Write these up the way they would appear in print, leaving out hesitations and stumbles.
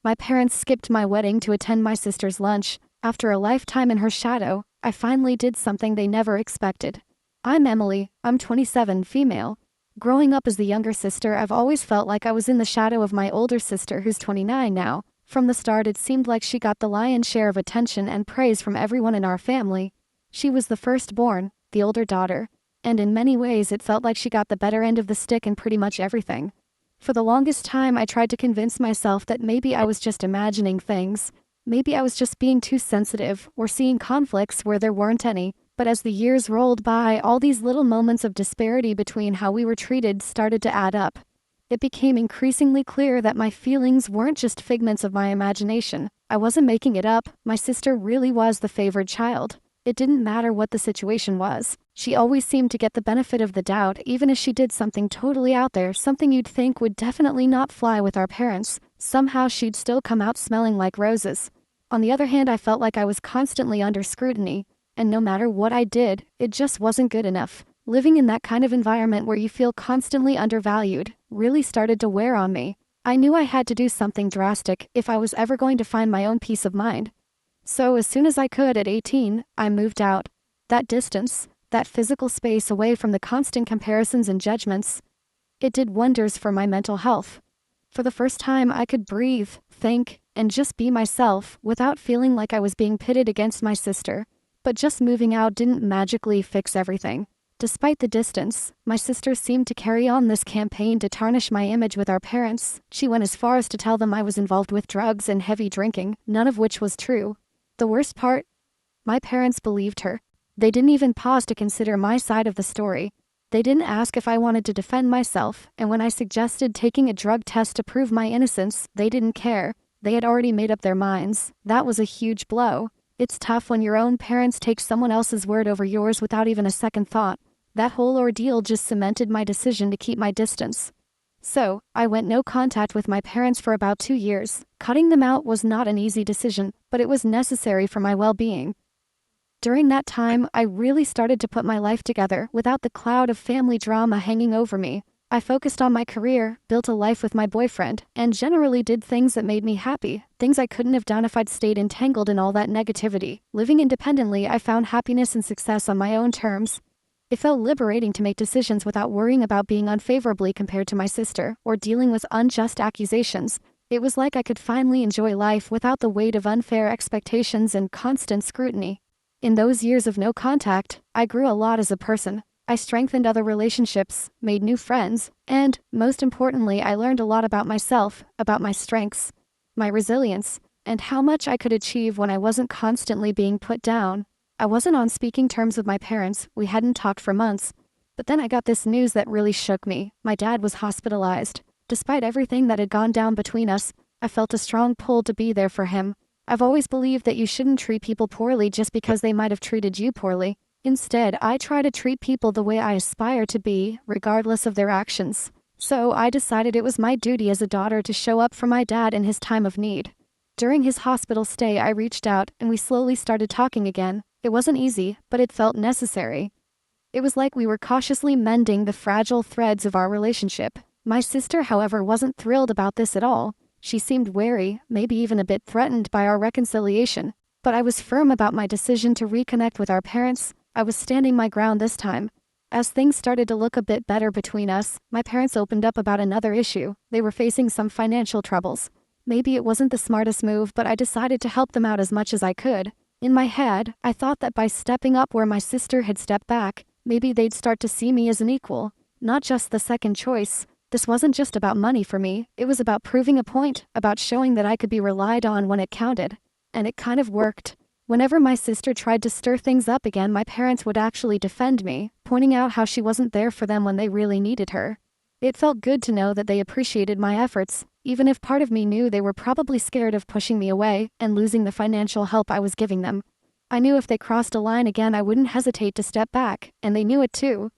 My parents skipped my wedding to attend my sister's lunch. After a lifetime in her shadow, I finally did something they never expected. I'm Emily, I'm 27, female. Growing up as the younger sister, I've always felt like I was in the shadow of my older sister who's 29 now. From the start, it seemed like she got the lion's share of attention and praise from everyone in our family. She was the firstborn, the older daughter, and in many ways it felt like she got the better end of the stick in pretty much everything. For the longest time, I tried to convince myself that maybe I was just imagining things. Maybe I was just being too sensitive or seeing conflicts where there weren't any. But as the years rolled by, all these little moments of disparity between how we were treated started to add up. It became increasingly clear that my feelings weren't just figments of my imagination. I wasn't making it up. My sister really was the favored child. It didn't matter what the situation was. She always seemed to get the benefit of the doubt, even if she did something totally out there, something you'd think would definitely not fly with our parents. Somehow she'd still come out smelling like roses. On the other hand, I felt like I was constantly under scrutiny. And no matter what I did, it just wasn't good enough. Living in that kind of environment where you feel constantly undervalued really started to wear on me. I knew I had to do something drastic if I was ever going to find my own peace of mind. So as soon as I could at 18, I moved out. That distance, that physical space away from the constant comparisons and judgments, it did wonders for my mental health. For the first time, I could breathe, think, and just be myself without feeling like I was being pitted against my sister. But just moving out didn't magically fix everything. Despite the distance, my sister seemed to carry on this campaign to tarnish my image with our parents. She went as far as to tell them I was involved with drugs and heavy drinking, none of which was true. The worst part? My parents believed her. They didn't even pause to consider my side of the story. They didn't ask if I wanted to defend myself, and when I suggested taking a drug test to prove my innocence, they didn't care. They had already made up their minds. That was a huge blow. It's tough when your own parents take someone else's word over yours without even a second thought. That whole ordeal just cemented my decision to keep my distance. So, I went no contact with my parents for about 2 years. Cutting them out was not an easy decision, but it was necessary for my well-being. During that time, I really started to put my life together without the cloud of family drama hanging over me. I focused on my career, built a life with my boyfriend, and generally did things that made me happy, things I couldn't have done if I'd stayed entangled in all that negativity. Living independently, I found happiness and success on my own terms. It felt liberating to make decisions without worrying about being unfavorably compared to my sister or dealing with unjust accusations. It was like I could finally enjoy life without the weight of unfair expectations and constant scrutiny. In those years of no contact, I grew a lot as a person. I strengthened other relationships, made new friends, and, most importantly, I learned a lot about myself, about my strengths, my resilience, and how much I could achieve when I wasn't constantly being put down. I wasn't on speaking terms with my parents, we hadn't talked for months. But then I got this news that really shook me. My dad was hospitalized. Despite everything that had gone down between us, I felt a strong pull to be there for him. I've always believed that you shouldn't treat people poorly just because they might have treated you poorly. Instead, I try to treat people the way I aspire to be, regardless of their actions. So I decided it was my duty as a daughter to show up for my dad in his time of need. During his hospital stay, I reached out and we slowly started talking again. It wasn't easy, but it felt necessary. It was like we were cautiously mending the fragile threads of our relationship. My sister, however, wasn't thrilled about this at all. She seemed wary, maybe even a bit threatened by our reconciliation. But I was firm about my decision to reconnect with our parents. I was standing my ground this time. As things started to look a bit better between us, my parents opened up about another issue. They were facing some financial troubles. Maybe it wasn't the smartest move, but I decided to help them out as much as I could. In my head, I thought that by stepping up where my sister had stepped back, maybe they'd start to see me as an equal, not just the second choice. This wasn't just about money for me, it was about proving a point, about showing that I could be relied on when it counted. And it kind of worked. Whenever my sister tried to stir things up again, my parents would actually defend me, pointing out how she wasn't there for them when they really needed her. It felt good to know that they appreciated my efforts, even if part of me knew they were probably scared of pushing me away and losing the financial help I was giving them. I knew if they crossed a line again I wouldn't hesitate to step back, and they knew it too.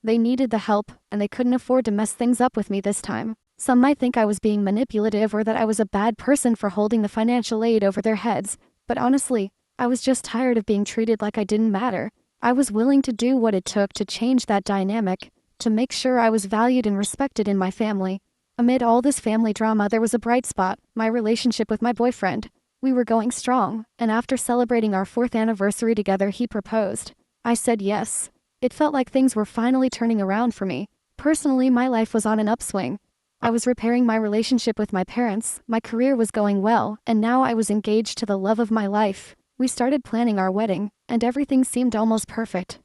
They needed the help, and they couldn't afford to mess things up with me this time. Some might think I was being manipulative or that I was a bad person for holding the financial aid over their heads, but honestly, I was just tired of being treated like I didn't matter. I was willing to do what it took to change that dynamic, to make sure I was valued and respected in my family. Amid all this family drama, there was a bright spot: my relationship with my boyfriend. We were going strong, and after celebrating our 4th anniversary together, he proposed. I said yes. It felt like things were finally turning around for me. Personally, my life was on an upswing. I was repairing my relationship with my parents, my career was going well, and now I was engaged to the love of my life. We started planning our wedding, and everything seemed almost perfect.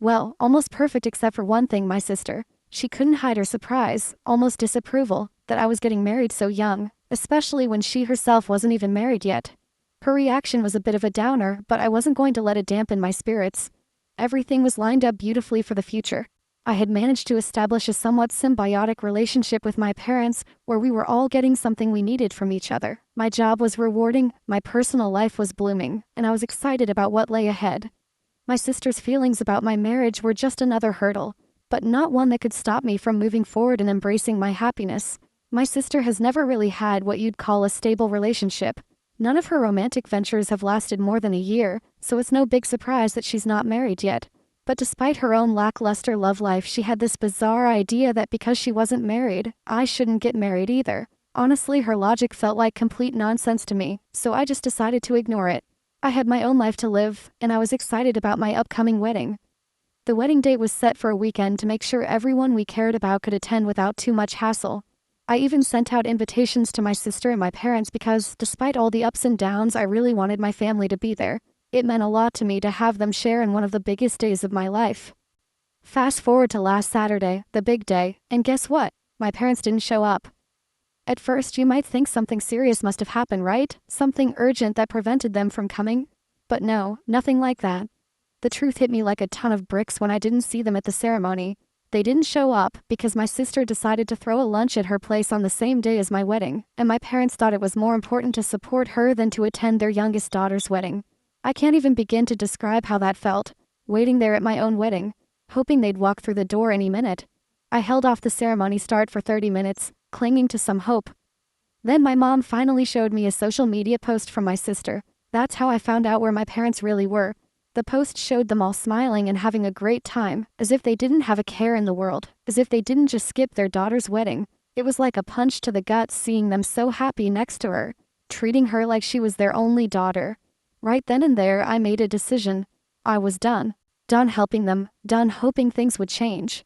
Well, almost perfect except for one thing: my sister. She couldn't hide her surprise, almost disapproval, that I was getting married so young, especially when she herself wasn't even married yet. Her reaction was a bit of a downer, but I wasn't going to let it dampen my spirits. Everything was lined up beautifully for the future. I had managed to establish a somewhat symbiotic relationship with my parents, where we were all getting something we needed from each other. My job was rewarding, my personal life was blooming, and I was excited about what lay ahead. My sister's feelings about my marriage were just another hurdle, but not one that could stop me from moving forward and embracing my happiness. My sister has never really had what you'd call a stable relationship. None of her romantic ventures have lasted more than a year, so it's no big surprise that she's not married yet. But despite her own lackluster love life, she had this bizarre idea that because she wasn't married, I shouldn't get married either. Honestly, her logic felt like complete nonsense to me, so I just decided to ignore it. I had my own life to live, and I was excited about my upcoming wedding. The wedding date was set for a weekend to make sure everyone we cared about could attend without too much hassle. I even sent out invitations to my sister and my parents because, despite all the ups and downs, I really wanted my family to be there. It meant a lot to me to have them share in one of the biggest days of my life. Fast forward to last Saturday, the big day, and guess what? My parents didn't show up. At first, you might think something serious must have happened, right? Something urgent that prevented them from coming? But no, nothing like that. The truth hit me like a ton of bricks when I didn't see them at the ceremony. They didn't show up because my sister decided to throw a lunch at her place on the same day as my wedding, and my parents thought it was more important to support her than to attend their youngest daughter's wedding. I can't even begin to describe how that felt, waiting there at my own wedding, hoping they'd walk through the door any minute. I held off the ceremony start for 30 minutes, clinging to some hope. Then my mom finally showed me a social media post from my sister. That's how I found out where my parents really were. The post showed them all smiling and having a great time, as if they didn't have a care in the world, as if they didn't just skip their daughter's wedding. It was like a punch to the gut seeing them so happy next to her, treating her like she was their only daughter. Right then and there, I made a decision. I was done. Done helping them, done hoping things would change.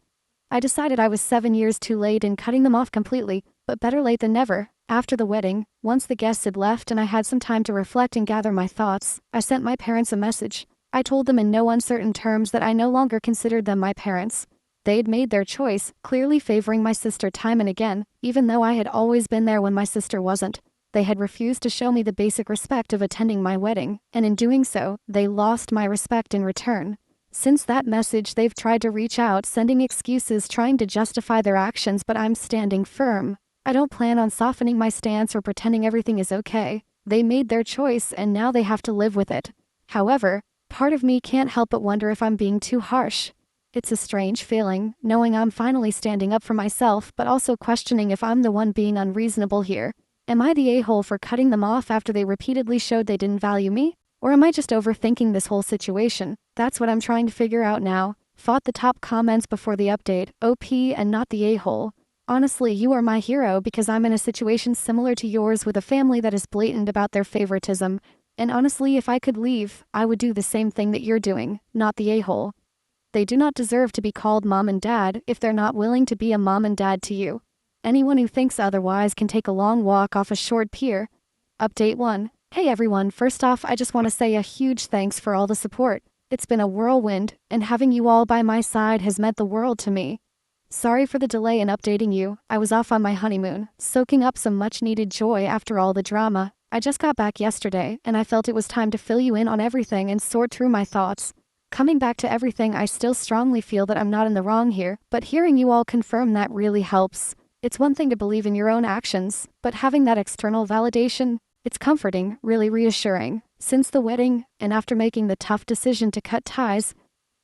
I decided I was 7 years too late in cutting them off completely, but better late than never. After the wedding, once the guests had left and I had some time to reflect and gather my thoughts, I sent my parents a message. I told them in no uncertain terms that I no longer considered them my parents. They'd made their choice, clearly favoring my sister time and again, even though I had always been there when my sister wasn't. They had refused to show me the basic respect of attending my wedding, and in doing so, they lost my respect in return. Since that message, they've tried to reach out, sending excuses, trying to justify their actions, but I'm standing firm. I don't plan on softening my stance or pretending everything is okay. They made their choice, and now they have to live with it. However, part of me can't help but wonder if I'm being too harsh. It's a strange feeling, knowing I'm finally standing up for myself, but also questioning if I'm the one being unreasonable here. Am I the a-hole for cutting them off after they repeatedly showed they didn't value me? Or am I just overthinking this whole situation? That's what I'm trying to figure out now. Fought the top comments before the update, OP and not the a-hole. Honestly, you are my hero because I'm in a situation similar to yours with a family that is blatant about their favoritism. And honestly, if I could leave, I would do the same thing that you're doing, not the a-hole. They do not deserve to be called mom and dad if they're not willing to be a mom and dad to you. Anyone who thinks otherwise can take a long walk off a short pier. Update 1. Hey everyone, first off, I just want to say a huge thanks for all the support. It's been a whirlwind, and having you all by my side has meant the world to me. Sorry for the delay in updating you. I was off on my honeymoon, soaking up some much-needed joy after all the drama. I just got back yesterday, and I felt it was time to fill you in on everything and sort through my thoughts. Coming back to everything, I still strongly feel that I'm not in the wrong here, but hearing you all confirm that really helps. It's one thing to believe in your own actions, but having that external validation, it's comforting, really reassuring. Since the wedding, and after making the tough decision to cut ties,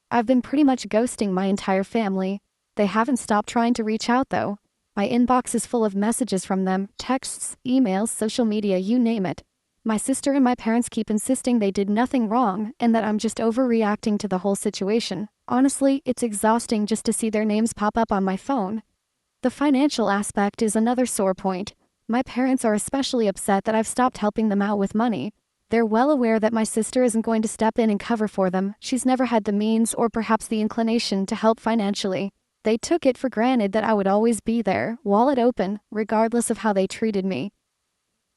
I've been pretty much ghosting my entire family. They haven't stopped trying to reach out though. My inbox is full of messages from them, texts, emails, social media, you name it. My sister and my parents keep insisting they did nothing wrong and that I'm just overreacting to the whole situation. Honestly, it's exhausting just to see their names pop up on my phone. The financial aspect is another sore point. My parents are especially upset that I've stopped helping them out with money. They're well aware that my sister isn't going to step in and cover for them. She's never had the means or perhaps the inclination to help financially. They took it for granted that I would always be there, wallet open, regardless of how they treated me.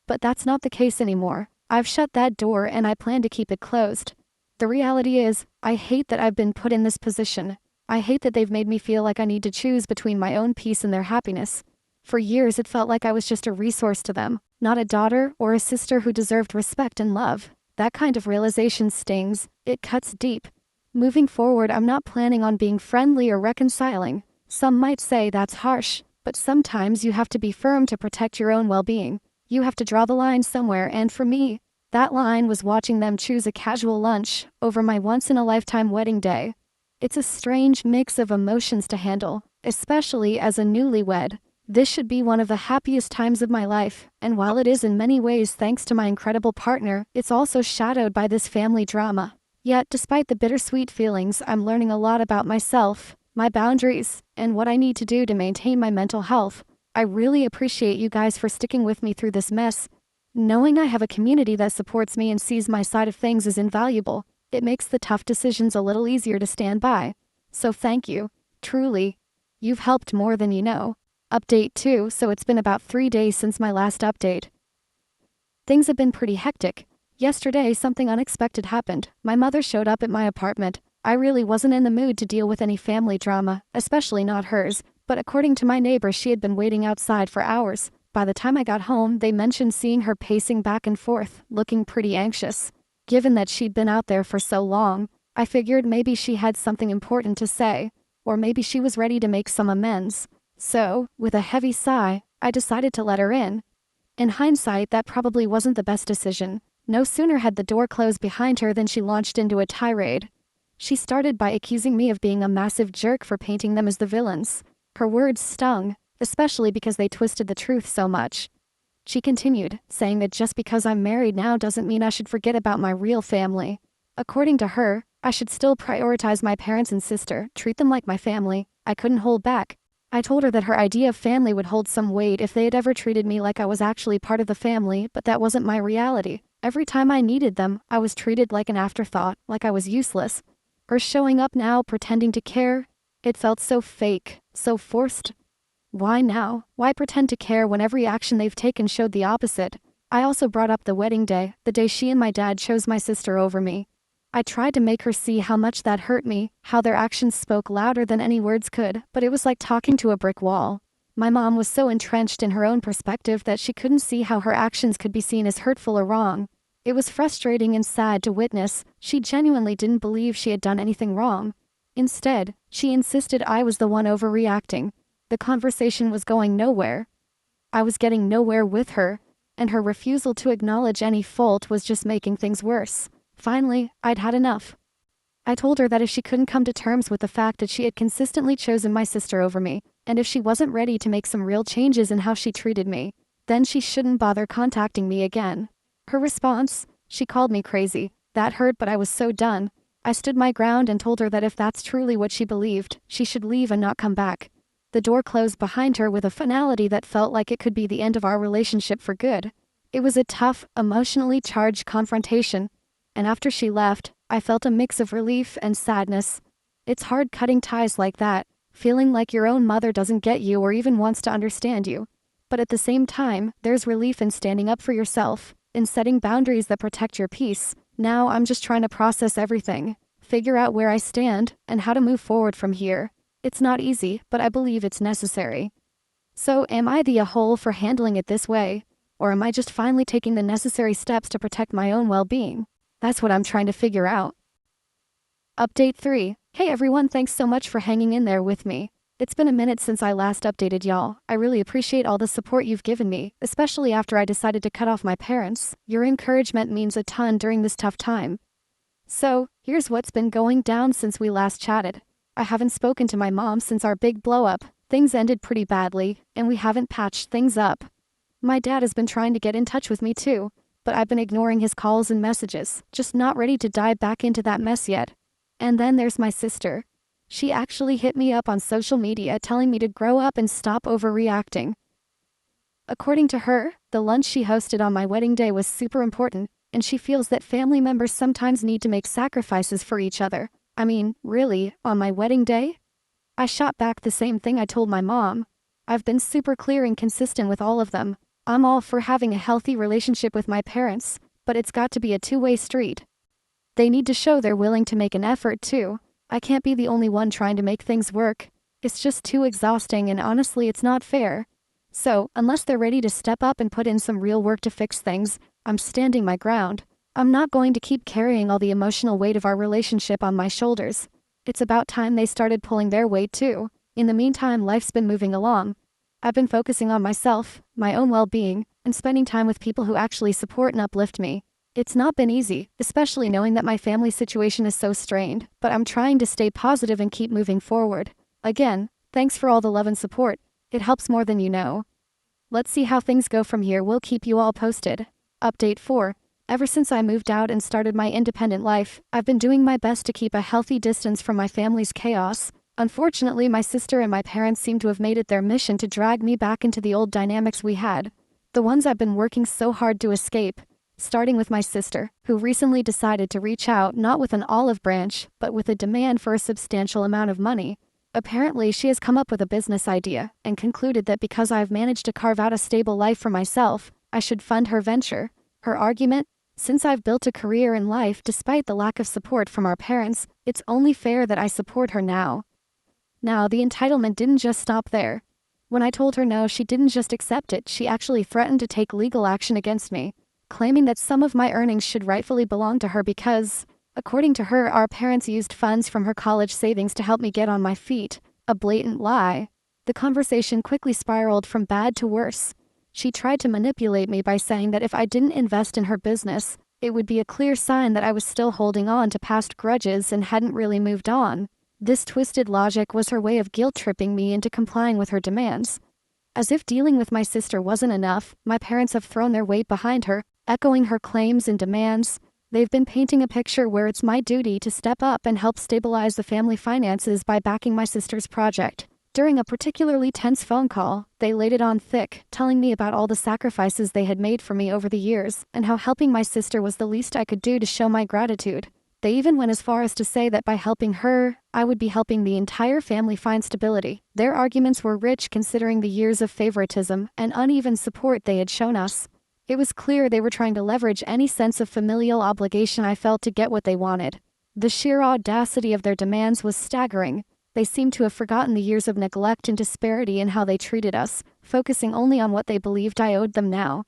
But that's not the case anymore. I've shut that door and I plan to keep it closed. The reality is, I hate that I've been put in this position. I hate that they've made me feel like I need to choose between my own peace and their happiness. For years it felt like I was just a resource to them, not a daughter or a sister who deserved respect and love. That kind of realization stings. It cuts deep. Moving forward, I'm not planning on being friendly or reconciling. Some might say that's harsh, but sometimes you have to be firm to protect your own well-being. You have to draw the line somewhere, and for me, that line was watching them choose a casual lunch over my once-in-a-lifetime wedding day. It's a strange mix of emotions to handle, especially as a newlywed. This should be one of the happiest times of my life, and while it is in many ways thanks to my incredible partner, it's also shadowed by this family drama. Yet, despite the bittersweet feelings, I'm learning a lot about myself, my boundaries, and what I need to do to maintain my mental health. I really appreciate you guys for sticking with me through this mess. Knowing I have a community that supports me and sees my side of things is invaluable. It makes the tough decisions a little easier to stand by. So thank you. Truly. You've helped more than you know. Update 2. So it's been about 3 days since my last update. Things have been pretty hectic. Yesterday, something unexpected happened. My mother showed up at my apartment. I really wasn't in the mood to deal with any family drama, especially not hers, but according to my neighbors, she had been waiting outside for hours. By the time I got home, they mentioned seeing her pacing back and forth, looking pretty anxious. Given that she'd been out there for so long, I figured maybe she had something important to say, or maybe she was ready to make some amends. So, with a heavy sigh, I decided to let her in. In hindsight, that probably wasn't the best decision. No sooner had the door closed behind her than she launched into a tirade. She started by accusing me of being a massive jerk for painting them as the villains. Her words stung, especially because they twisted the truth so much. She continued, saying that just because I'm married now doesn't mean I should forget about my real family. According to her, I should still prioritize my parents and sister, treat them like my family. I couldn't hold back. I told her that her idea of family would hold some weight if they had ever treated me like I was actually part of the family, but that wasn't my reality. Every time I needed them, I was treated like an afterthought, like I was useless. Her showing up now, pretending to care, it felt so fake, so forced. Why now? Why pretend to care when every action they've taken showed the opposite? I also brought up the wedding day, the day she and my dad chose my sister over me. I tried to make her see how much that hurt me, how their actions spoke louder than any words could, but it was like talking to a brick wall. My mom was so entrenched in her own perspective that she couldn't see how her actions could be seen as hurtful or wrong. It was frustrating and sad to witness. She genuinely didn't believe she had done anything wrong. Instead, she insisted I was the one overreacting. The conversation was going nowhere. I was getting nowhere with her, and her refusal to acknowledge any fault was just making things worse. Finally, I'd had enough. I told her that if she couldn't come to terms with the fact that she had consistently chosen my sister over me, and if she wasn't ready to make some real changes in how she treated me, then she shouldn't bother contacting me again. Her response? She called me crazy. That hurt, but I was so done. I stood my ground and told her that if that's truly what she believed, she should leave and not come back. The door closed behind her with a finality that felt like it could be the end of our relationship for good. It was a tough, emotionally charged confrontation, and after she left, I felt a mix of relief and sadness. It's hard cutting ties like that, feeling like your own mother doesn't get you or even wants to understand you. But at the same time, there's relief in standing up for yourself, in setting boundaries that protect your peace. Now I'm just trying to process everything, figure out where I stand, and how to move forward from here. It's not easy, but I believe it's necessary. So, am I the a-hole for handling it this way? Or am I just finally taking the necessary steps to protect my own well-being? That's what I'm trying to figure out. Update 3. Hey everyone, thanks so much for hanging in there with me. It's been a minute since I last updated y'all. I really appreciate all the support you've given me, especially after I decided to cut off my parents. Your encouragement means a ton during this tough time. So, here's what's been going down since we last chatted. I haven't spoken to my mom since our big blow-up. Things ended pretty badly, and we haven't patched things up. My dad has been trying to get in touch with me too, but I've been ignoring his calls and messages, just not ready to dive back into that mess yet. And then there's my sister. She actually hit me up on social media telling me to grow up and stop overreacting. According to her, the lunch she hosted on my wedding day was super important, and she feels that family members sometimes need to make sacrifices for each other. I mean, really, on my wedding day? I shot back the same thing I told my mom. I've been super clear and consistent with all of them. I'm all for having a healthy relationship with my parents, but it's got to be a two-way street. They need to show they're willing to make an effort too. I can't be the only one trying to make things work. It's just too exhausting, and honestly it's not fair. So, unless they're ready to step up and put in some real work to fix things, I'm standing my ground. I'm not going to keep carrying all the emotional weight of our relationship on my shoulders. It's about time they started pulling their weight too. In the meantime, life's been moving along. I've been focusing on myself, my own well-being, and spending time with people who actually support and uplift me. It's not been easy, especially knowing that my family situation is so strained, but I'm trying to stay positive and keep moving forward. Again, thanks for all the love and support. It helps more than you know. Let's see how things go from here. We'll keep you all posted. Update 4. Ever since I moved out and started my independent life, I've been doing my best to keep a healthy distance from my family's chaos. Unfortunately, my sister and my parents seem to have made it their mission to drag me back into the old dynamics we had. The ones I've been working so hard to escape. Starting with my sister, who recently decided to reach out not with an olive branch, but with a demand for a substantial amount of money. Apparently, she has come up with a business idea and concluded that because I've managed to carve out a stable life for myself, I should fund her venture. Her argument? Since I've built a career in life despite the lack of support from our parents, it's only fair that I support her now. Now, the entitlement didn't just stop there. When I told her no, she didn't just accept it, she actually threatened to take legal action against me, claiming that some of my earnings should rightfully belong to her because, according to her, our parents used funds from her college savings to help me get on my feet. A blatant lie. The conversation quickly spiraled from bad to worse. She tried to manipulate me by saying that if I didn't invest in her business, it would be a clear sign that I was still holding on to past grudges and hadn't really moved on. This twisted logic was her way of guilt-tripping me into complying with her demands. As if dealing with my sister wasn't enough, my parents have thrown their weight behind her, echoing her claims and demands. They've been painting a picture where it's my duty to step up and help stabilize the family finances by backing my sister's project. During a particularly tense phone call, they laid it on thick, telling me about all the sacrifices they had made for me over the years, and how helping my sister was the least I could do to show my gratitude. They even went as far as to say that by helping her, I would be helping the entire family find stability. Their arguments were rich considering the years of favoritism and uneven support they had shown us. It was clear they were trying to leverage any sense of familial obligation I felt to get what they wanted. The sheer audacity of their demands was staggering. They seemed to have forgotten the years of neglect and disparity in how they treated us, focusing only on what they believed I owed them now.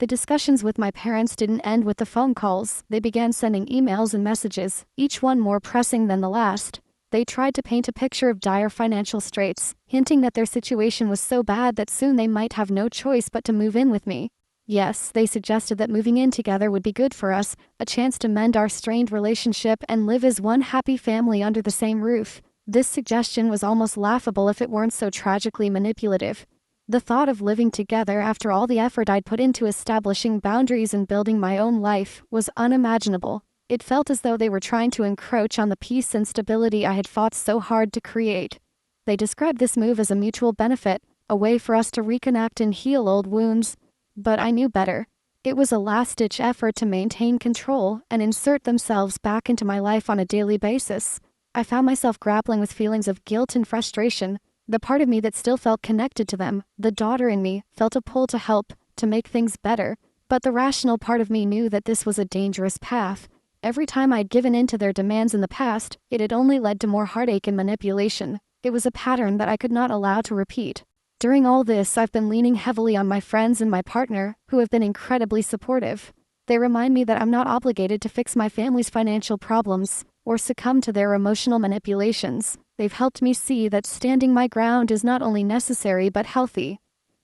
The discussions with my parents didn't end with the phone calls. They began sending emails and messages, each one more pressing than the last. They tried to paint a picture of dire financial straits, hinting that their situation was so bad that soon they might have no choice but to move in with me. Yes, they suggested that moving in together would be good for us, a chance to mend our strained relationship and live as one happy family under the same roof. This suggestion was almost laughable if it weren't so tragically manipulative. The thought of living together after all the effort I'd put into establishing boundaries and building my own life was unimaginable. It felt as though they were trying to encroach on the peace and stability I had fought so hard to create. They described this move as a mutual benefit, a way for us to reconnect and heal old wounds. But I knew better. It was a last-ditch effort to maintain control and insert themselves back into my life on a daily basis. I found myself grappling with feelings of guilt and frustration. The part of me that still felt connected to them, the daughter in me, felt a pull to help, to make things better. But the rational part of me knew that this was a dangerous path. Every time I'd given in to their demands in the past, it had only led to more heartache and manipulation. It was a pattern that I could not allow to repeat. During all this, I've been leaning heavily on my friends and my partner, who have been incredibly supportive. They remind me that I'm not obligated to fix my family's financial problems or succumb to their emotional manipulations. They've helped me see that standing my ground is not only necessary but healthy.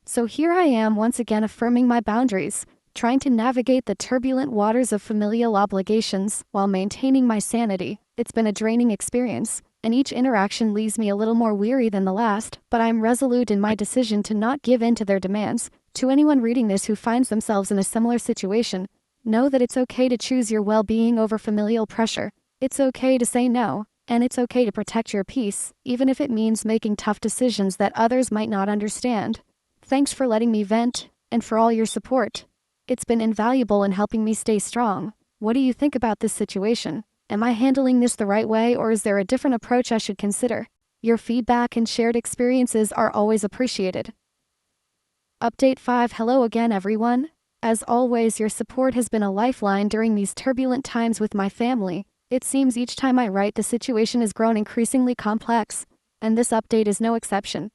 So here I am once again affirming my boundaries, trying to navigate the turbulent waters of familial obligations while maintaining my sanity. It's been a draining experience, and each interaction leaves me a little more weary than the last, but I'm resolute in my decision to not give in to their demands. To anyone reading this who finds themselves in a similar situation, know that it's okay to choose your well-being over familial pressure. It's okay to say no. And it's okay to protect your peace, even if it means making tough decisions that others might not understand. Thanks for letting me vent, and for all your support. It's been invaluable in helping me stay strong. What do you think about this situation? Am I handling this the right way, or is there a different approach I should consider? Your feedback and shared experiences are always appreciated. Update 5. Hello again, everyone. As always, your support has been a lifeline during these turbulent times with my family. It seems each time I write, the situation has grown increasingly complex, and this update is no exception.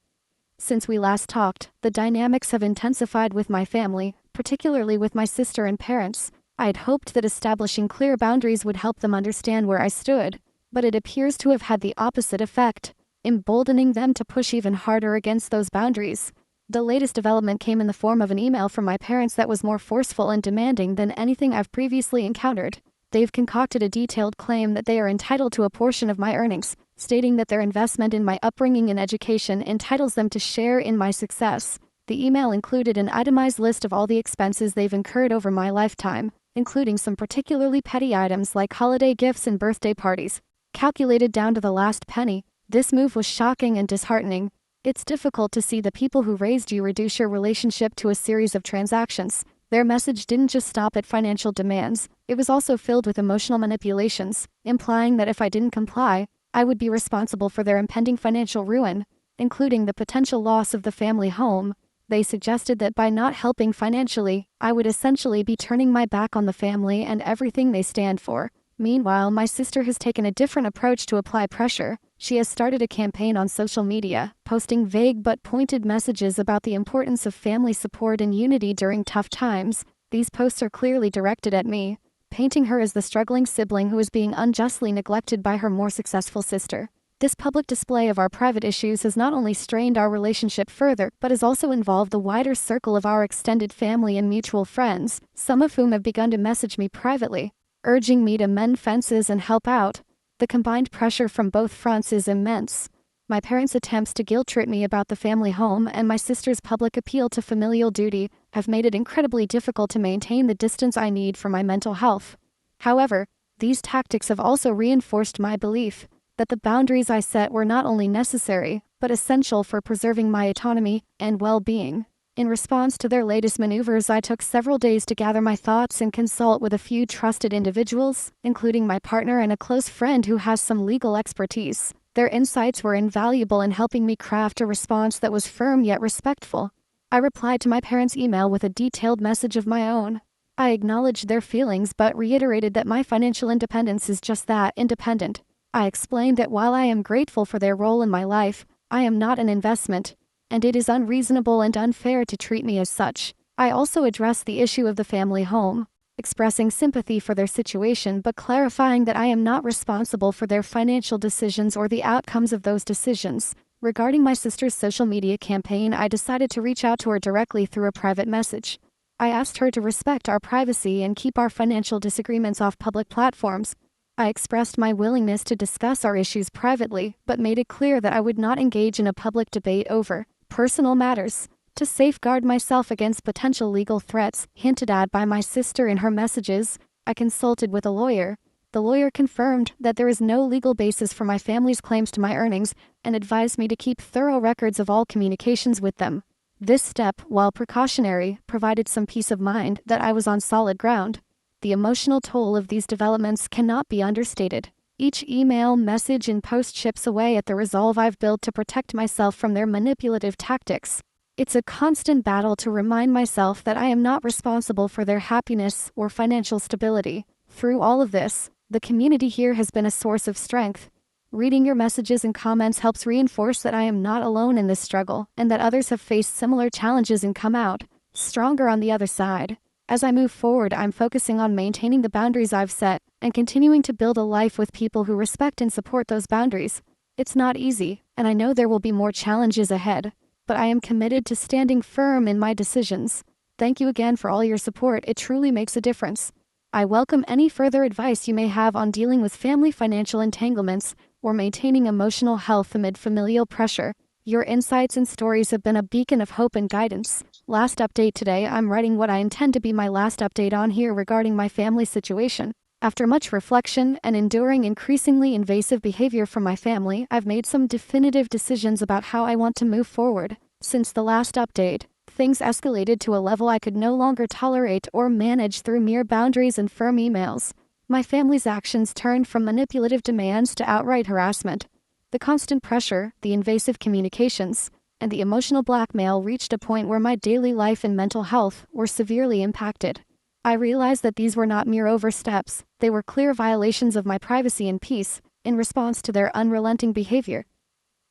Since we last talked, the dynamics have intensified with my family, particularly with my sister and parents. I had hoped that establishing clear boundaries would help them understand where I stood, but it appears to have had the opposite effect, emboldening them to push even harder against those boundaries. The latest development came in the form of an email from my parents that was more forceful and demanding than anything I've previously encountered. They've concocted a detailed claim that they are entitled to a portion of my earnings, stating that their investment in my upbringing and education entitles them to share in my success. The email included an itemized list of all the expenses they've incurred over my lifetime, including some particularly petty items like holiday gifts and birthday parties, calculated down to the last penny. This move was shocking and disheartening. It's difficult to see the people who raised you reduce your relationship to a series of transactions. Their message didn't just stop at financial demands, it was also filled with emotional manipulations, implying that if I didn't comply, I would be responsible for their impending financial ruin, including the potential loss of the family home. They suggested that by not helping financially, I would essentially be turning my back on the family and everything they stand for. Meanwhile, my sister has taken a different approach to apply pressure. She has started a campaign on social media, posting vague but pointed messages about the importance of family support and unity during tough times. These posts are clearly directed at me, painting her as the struggling sibling who is being unjustly neglected by her more successful sister. This public display of our private issues has not only strained our relationship further, but has also involved the wider circle of our extended family and mutual friends, some of whom have begun to message me privately, urging me to mend fences and help out. The combined pressure from both fronts is immense. My parents' attempts to guilt-trip me about the family home and my sister's public appeal to familial duty have made it incredibly difficult to maintain the distance I need for my mental health. However, these tactics have also reinforced my belief that the boundaries I set were not only necessary, but essential for preserving my autonomy and well-being. In response to their latest maneuvers, I took several days to gather my thoughts and consult with a few trusted individuals, including my partner and a close friend who has some legal expertise. Their insights were invaluable in helping me craft a response that was firm yet respectful. I replied to my parents' email with a detailed message of my own. I acknowledged their feelings but reiterated that my financial independence is just that, independent. I explained that while I am grateful for their role in my life, I am not an investment, and it is unreasonable and unfair to treat me as such. I also addressed the issue of the family home, expressing sympathy for their situation but clarifying that I am not responsible for their financial decisions or the outcomes of those decisions. Regarding my sister's social media campaign, I decided to reach out to her directly through a private message. I asked her to respect our privacy and keep our financial disagreements off public platforms. I expressed my willingness to discuss our issues privately, but made it clear that I would not engage in a public debate over personal matters. To safeguard myself against potential legal threats hinted at by my sister in her messages, I consulted with a lawyer. The lawyer confirmed that there is no legal basis for my family's claims to my earnings and advised me to keep thorough records of all communications with them. This step, while precautionary, provided some peace of mind that I was on solid ground. The emotional toll of these developments cannot be understated. Each email, message, and post chips away at the resolve I've built to protect myself from their manipulative tactics. It's a constant battle to remind myself that I am not responsible for their happiness or financial stability. Through all of this, the community here has been a source of strength. Reading your messages and comments helps reinforce that I am not alone in this struggle and that others have faced similar challenges and come out stronger on the other side. As I move forward, I'm focusing on maintaining the boundaries I've set and continuing to build a life with people who respect and support those boundaries. It's not easy, and I know there will be more challenges ahead, but I am committed to standing firm in my decisions. Thank you again for all your support. It truly makes a difference. I welcome any further advice you may have on dealing with family financial entanglements or maintaining emotional health amid familial pressure. Your insights and stories have been a beacon of hope and guidance. Last update today. I'm writing what I intend to be my last update on here regarding my family situation. After much reflection and enduring increasingly invasive behavior from my family, I've made some definitive decisions about how I want to move forward. Since the last update, things escalated to a level I could no longer tolerate or manage through mere boundaries and firm emails. My family's actions turned from manipulative demands to outright harassment. The constant pressure, the invasive communications, and the emotional blackmail reached a point where my daily life and mental health were severely impacted. I realized that these were not mere oversteps, they were clear violations of my privacy and peace, in response to their unrelenting behavior.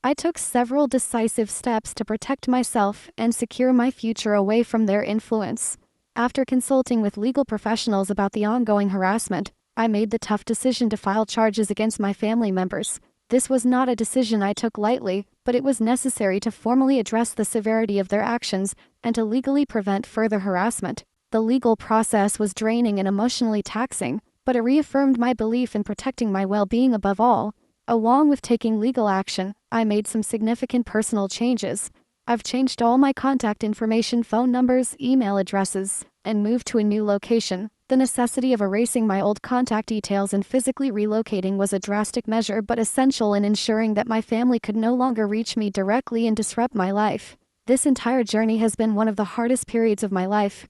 I took several decisive steps to protect myself and secure my future away from their influence. After consulting with legal professionals about the ongoing harassment, I made the tough decision to file charges against my family members. This was not a decision I took lightly, but it was necessary to formally address the severity of their actions and to legally prevent further harassment. The legal process was draining and emotionally taxing, but it reaffirmed my belief in protecting my well-being above all. Along with taking legal action, I made some significant personal changes. I've changed all my contact information, phone numbers, email addresses, and moved to a new location. The necessity of erasing my old contact details and physically relocating was a drastic measure but essential in ensuring that my family could no longer reach me directly and disrupt my life. This entire journey has been one of the hardest periods of my life.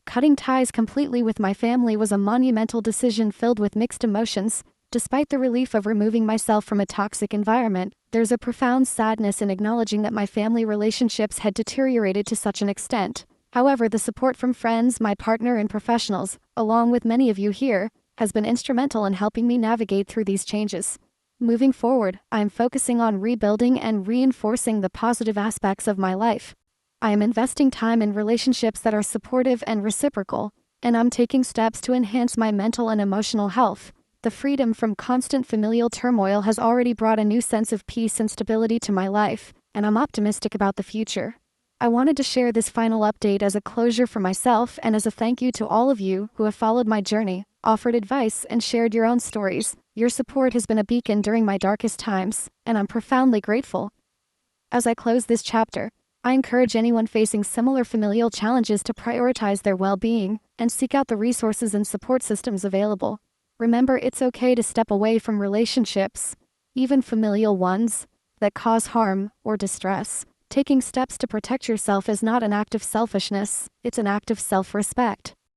Cutting ties completely with my family was a monumental decision filled with mixed emotions. Despite the relief of removing myself from a toxic environment, there's a profound sadness in acknowledging that my family relationships had deteriorated to such an extent. However, the support from friends, my partner, and professionals, along with many of you here, has been instrumental in helping me navigate through these changes. Moving forward, I am focusing on rebuilding and reinforcing the positive aspects of my life. I am investing time in relationships that are supportive and reciprocal, and I'm taking steps to enhance my mental and emotional health. The freedom from constant familial turmoil has already brought a new sense of peace and stability to my life, and I'm optimistic about the future. I wanted to share this final update as a closure for myself and as a thank you to all of you who have followed my journey, offered advice, and shared your own stories. Your support has been a beacon during my darkest times, and I'm profoundly grateful. As I close this chapter, I encourage anyone facing similar familial challenges to prioritize their well-being and seek out the resources and support systems available. Remember, it's okay to step away from relationships, even familial ones, that cause harm or distress. Taking steps to protect yourself is not an act of selfishness, it's an act of self-respect.